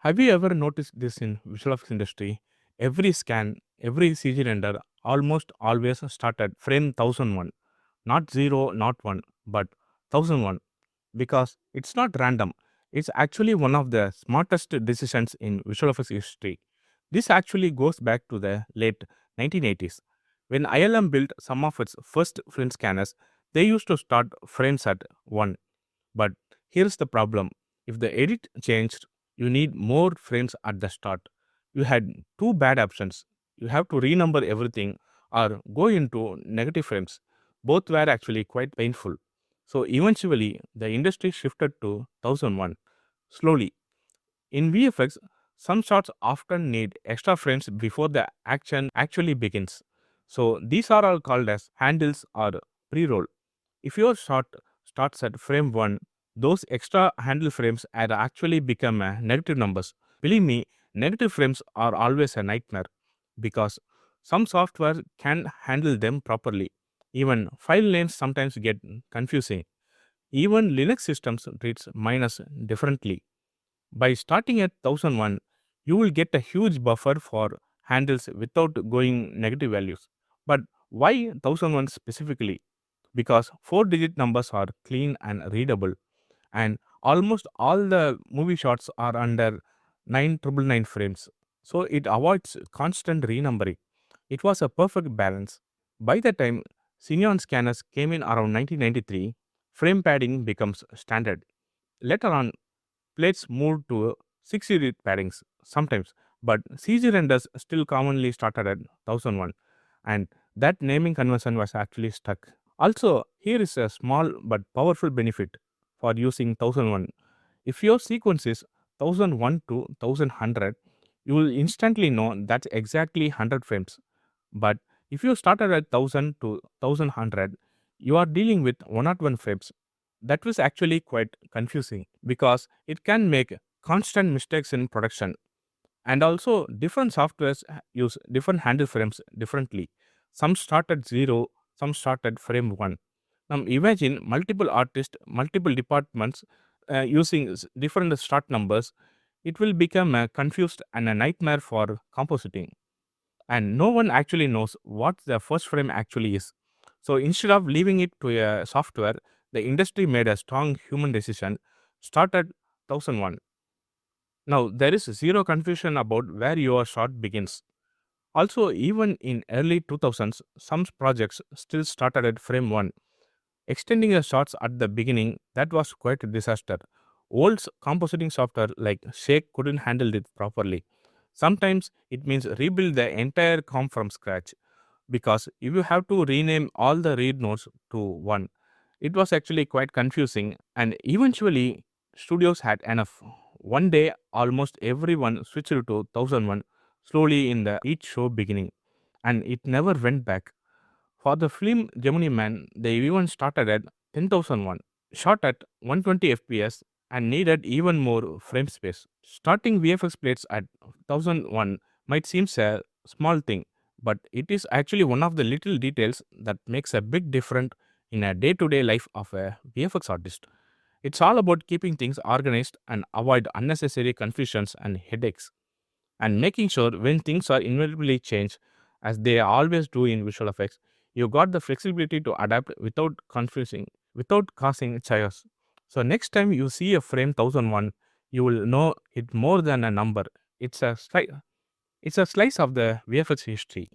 Have you ever noticed this in visual effects industry? Every scan, every CG render almost always start at frame 1001, not 0, not 1, but 1001 because it's not random. It's actually one of the smartest decisions in visual effects history. This actually goes back to the late 1980s. When ILM built some of its first film scanners, they used to start frames at 1. But here's the problem: if the edit changed, you need more frames at the start. You had two bad options. You have to renumber everything or go into negative frames. Both were actually quite painful. So eventually, the industry shifted to 1001 slowly. In VFX, some shots often need extra frames before the action actually begins. So these are all called as handles or pre roll. If your shot starts at frame 1, those extra handle frames are actually become negative numbers. Believe me, negative frames are always a nightmare because some software can handle them properly. Even file names sometimes get confusing. Even Linux systems treats minus differently. By starting at 1001, you will get a huge buffer for handles without going negative values. But why 1001 specifically? Because 4-digit numbers are clean and readable, and almost all the movie shots are under 9999 frames. So it avoids constant renumbering. It was a perfect balance. By the time Cineon scanners came in around 1993, frame padding becomes standard. Later on, plates moved to 6-digit paddings sometimes, but CG renders still commonly started at 1001, and that naming convention was actually stuck. Also, here is a small but powerful benefit for using 1001. If your sequence is 1001 to 1100, you will instantly know that's exactly 100 frames. But if you started at 1000 to 1100, you are dealing with 101 frames. That was actually quite confusing because it can make constant mistakes in production. And also, different softwares use different handle frames differently. Some start at 0, some start at frame 1. Now, imagine multiple artists, multiple departments using different start numbers. It will become confused and a nightmare for compositing. And no one actually knows what the first frame actually is. So instead of leaving it to a software, the industry made a strong human decision: start at 1001. Now, there is zero confusion about where your shot begins. Also, even in early 2000s, some projects still started at frame 1. Extending the shots at the beginning, that was quite a disaster. Old compositing software like Shake couldn't handle it properly. Sometimes it means rebuild the entire comp from scratch because if you have to rename all the read nodes to one, it was actually quite confusing, and eventually studios had enough. One day, almost everyone switched to 1001 slowly in the each show beginning, and it never went back. For the film Gemini Man, they even started at 10,001, shot at 120 FPS, and needed even more frame space. Starting VFX plates at 1001 might seem a small thing, but it is actually one of the little details that makes a big difference in a day-to-day life of a VFX artist. It's all about keeping things organized and avoid unnecessary confusions and headaches, and making sure when things are inevitably changed, as they always do in visual effects, you got the flexibility to adapt without causing chaos. So next time you see a frame 1001, you will know it more than a number. It's a slice of the VFX history.